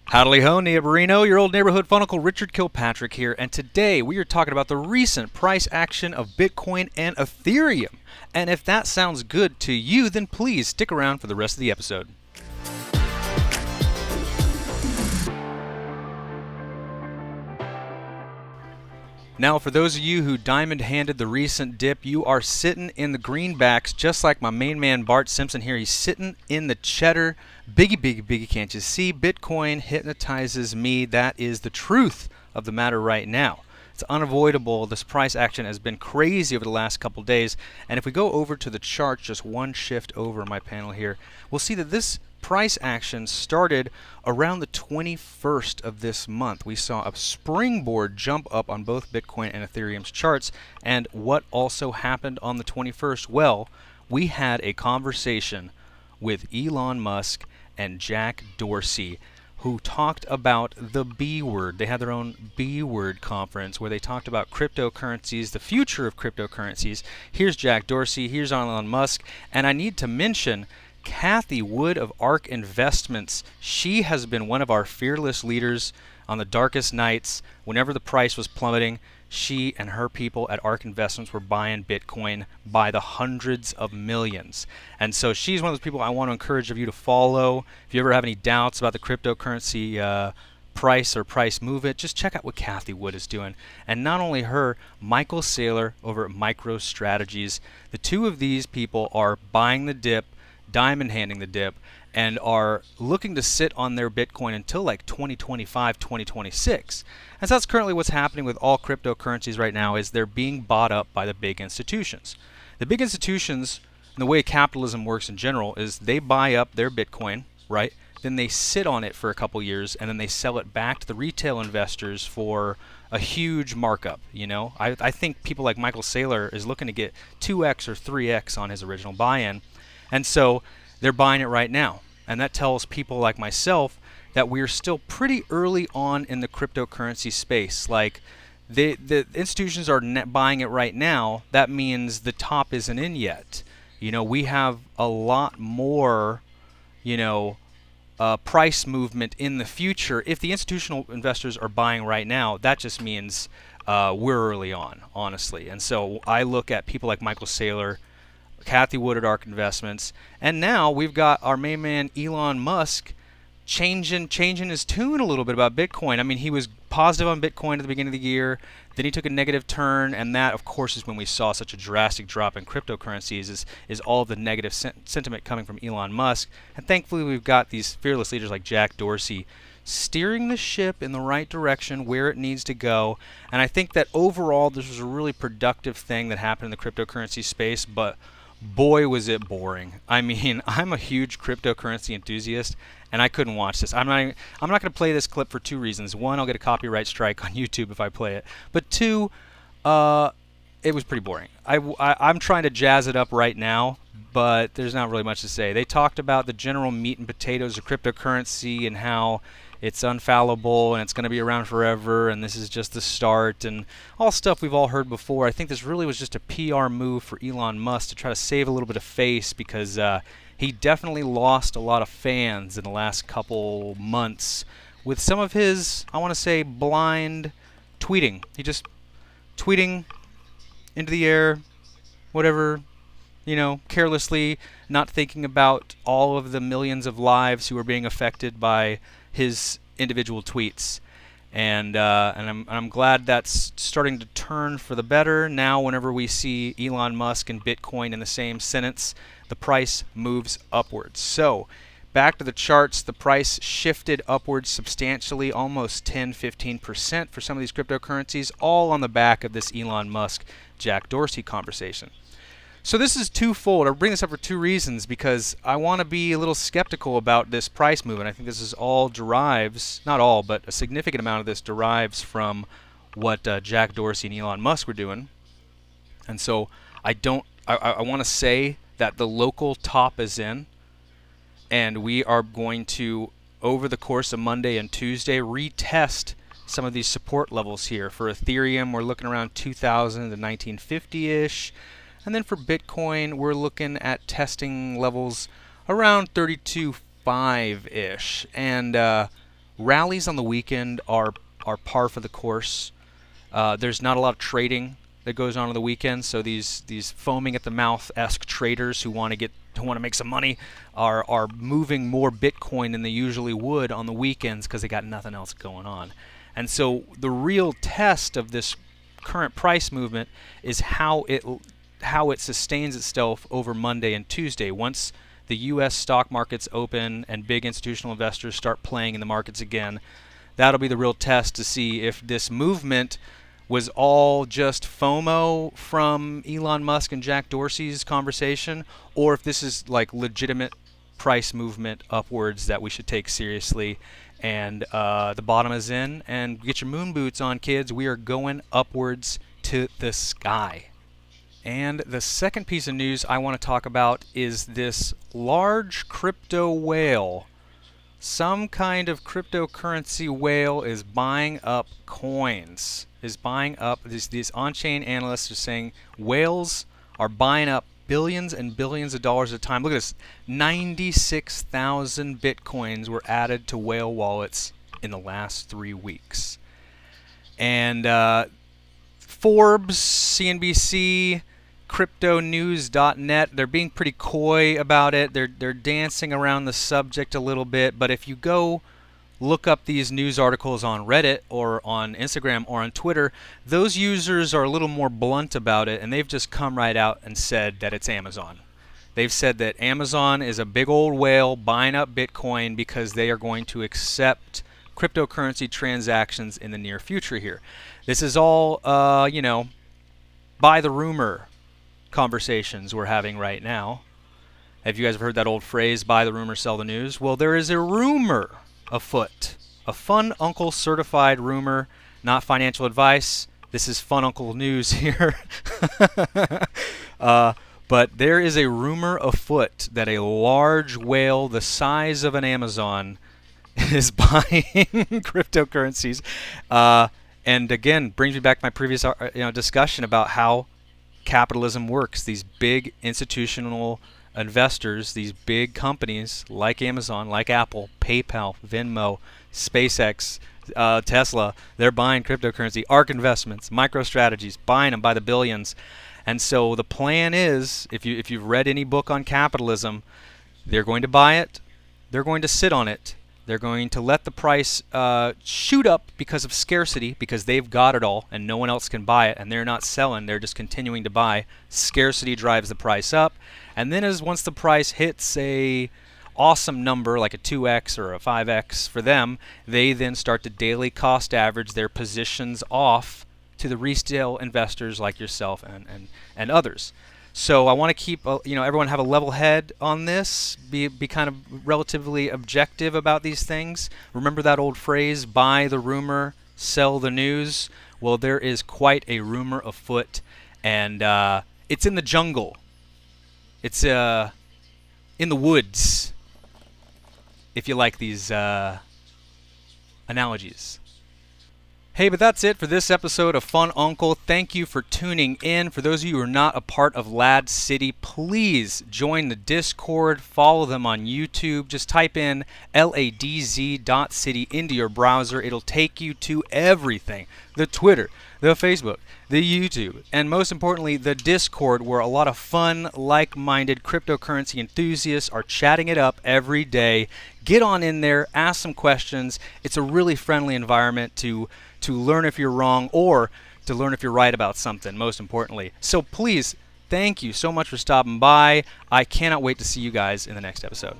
Howdy ho, neighborino, your old neighborhood funnel Richard Kilpatrick here, and today we are talking about the recent price action of Bitcoin and Ethereum. And if that sounds good to you, then please stick around for the rest of the episode. Now, for those of you who diamond-handed the recent dip, you are sitting in the greenbacks just like my main man Bart Simpson here. He's sitting in the cheddar. Biggie, can't you see? Bitcoin hypnotizes me. That is the truth of the matter right now. It's unavoidable. This price action has been crazy over the last couple days. And if we go over to the chart, just one shift over my panel here, we'll see that this price action started around the 21st of this month. We saw a springboard jump up on both Bitcoin and Ethereum's charts. And what also happened on the 21st? Well, we had a conversation with Elon Musk and Jack Dorsey, who talked about the B word. They had their own B word conference where they talked about cryptocurrencies, the future of cryptocurrencies. Here's Jack Dorsey, here's Elon Musk, and I need to mention Cathie Wood of ARK Investments. She has been one of our fearless leaders on the darkest nights. Whenever the price was plummeting, she and her people at ARK Investments were buying Bitcoin by the hundreds of millions. And so she's one of those people I want to encourage of you to follow. If you ever have any doubts about the cryptocurrency price or price movement, just check out what Cathie Wood is doing. And not only her, Michael Saylor over at MicroStrategies. The two of these people are buying the dip, diamond handing the dip, and are looking to sit on their Bitcoin until like 2025, 2026. And so that's currently what's happening with all cryptocurrencies right now, is they're being bought up by the big institutions. The big institutions, and the way capitalism works in general, is they buy up their Bitcoin, right? Then they sit on it for a couple years, and then they sell it back to the retail investors for a huge markup. You know, I think people like Michael Saylor is looking to get 2x or 3x on his original buy-in. And so they're buying it right now. And that tells people like myself that we're still pretty early on in the cryptocurrency space. Like the institutions are buying it right now. That means the top isn't in yet. You know, we have a lot more, price movement in the future. If the institutional investors are buying right now, that just means we're early on, honestly. And so I look at people like Michael Saylor, Cathie Wood at ARK Investments, and now we've got our main man Elon Musk changing his tune a little bit about Bitcoin. I mean, he was positive on Bitcoin at the beginning of the year, then he took a negative turn, and that, of course, is when we saw such a drastic drop in cryptocurrencies, is all of the negative sentiment coming from Elon Musk. And thankfully, we've got these fearless leaders like Jack Dorsey steering the ship in the right direction where it needs to go. And I think that overall, this was a really productive thing that happened in the cryptocurrency space, but boy, was it boring. I mean, I'm a huge cryptocurrency enthusiast, and I couldn't watch this. I'm not going to play this clip for two reasons. One, I'll get a copyright strike on YouTube if I play it. But two, it was pretty boring. I'm trying to jazz it up right now, but there's not really much to say. They talked about the general meat and potatoes of cryptocurrency and how it's unfallible and it's going to be around forever and this is just the start and all stuff we've all heard before. I think this really was just a PR move for Elon Musk to try to save a little bit of face, because he definitely lost a lot of fans in the last couple months with some of his, I want to say, blind tweeting. He just tweeting into the air, whatever, carelessly, not thinking about all of the millions of lives who are being affected by his individual tweets. And I'm glad that's starting to turn for the better. Now whenever we see Elon Musk and Bitcoin in the same sentence, the price moves upwards. So back to the charts, the price shifted upwards substantially, almost 10-15% for some of these cryptocurrencies, all on the back of this Elon Musk Jack Dorsey conversation. So this is twofold. I bring this up for two reasons, because I want to be a little skeptical about this price movement. I think this is all derives, not all, but a significant amount of this derives from what Jack Dorsey and Elon Musk were doing. And so I want to say that the local top is in, and we are going to, over the course of Monday and Tuesday, retest some of these support levels here. For Ethereum, we're looking around 2000 to 1950-ish. And then for Bitcoin, we're looking at testing levels around 32.5-ish. And rallies on the weekend are par for the course. There's not a lot of trading that goes on the weekend, so these foaming at the mouth-esque traders who want to make some money are moving more Bitcoin than they usually would on the weekends because they got nothing else going on. And so the real test of this current price movement is how it sustains itself over Monday and Tuesday. Once the U.S. stock markets open and big institutional investors start playing in the markets again, that'll be the real test to see if this movement was all just FOMO from Elon Musk and Jack Dorsey's conversation, or if this is like legitimate price movement upwards that we should take seriously. And the bottom is in, and get your moon boots on, kids. We are going upwards to the sky. And the second piece of news I want to talk about is this large crypto whale. Some kind of cryptocurrency whale is buying up coins. These on-chain analysts are saying whales are buying up billions and billions of dollars at a time. Look at this. 96,000 Bitcoins were added to whale wallets in the last 3 weeks. And Forbes, CNBC, CryptoNews.net, they're being pretty coy about it. They're dancing around the subject a little bit. But if you go look up these news articles on Reddit or on Instagram or on Twitter, those users are a little more blunt about it, and they've just come right out and said that it's Amazon. They've said that Amazon is a big old whale buying up Bitcoin because they are going to accept cryptocurrency transactions in the near future here. This is all, buy the rumor conversations we're having right now. Have you guys heard that old phrase, buy the rumor, sell the news? Well, there is a rumor afoot. A Fun Uncle certified rumor, not financial advice. This is Fun Uncle news here. But there is a rumor afoot that a large whale the size of an Amazon is buying cryptocurrencies. And again, brings me back to my previous discussion about how capitalism works. These big institutional investors, these big companies like Amazon, like Apple, PayPal, Venmo, SpaceX, Tesla, they're buying cryptocurrency. ARK Investments, MicroStrategies, buying them by the billions. And so the plan is, if you've read any book on capitalism, they're going to buy it, they're going to sit on it, they're going to let the price shoot up because of scarcity, because they've got it all and no one else can buy it, and they're not selling, they're just continuing to buy. Scarcity drives the price up, and then once the price hits a awesome number like a 2x or a 5x for them, they then start to daily cost average their positions off to the retail investors like yourself and others. So I want to keep everyone have a level head on this, be kind of relatively objective about these things. Remember that old phrase, buy the rumor, sell the news? Well, there is quite a rumor afoot, and it's in the jungle. It's in the woods, if you like these analogies. Hey, but that's it for this episode of Fun Uncle. Thank you for tuning in. For those of you who are not a part of Lad City, please join the Discord. Follow them on YouTube. Just type in ladz.city into your browser. It'll take you to everything. The Twitter, the Facebook, the YouTube, and most importantly, the Discord, where a lot of fun, like-minded cryptocurrency enthusiasts are chatting it up every day. Get on in there, ask some questions. It's a really friendly environment to learn if you're wrong or to learn if you're right about something, most importantly. So please, thank you so much for stopping by. I cannot wait to see you guys in the next episode.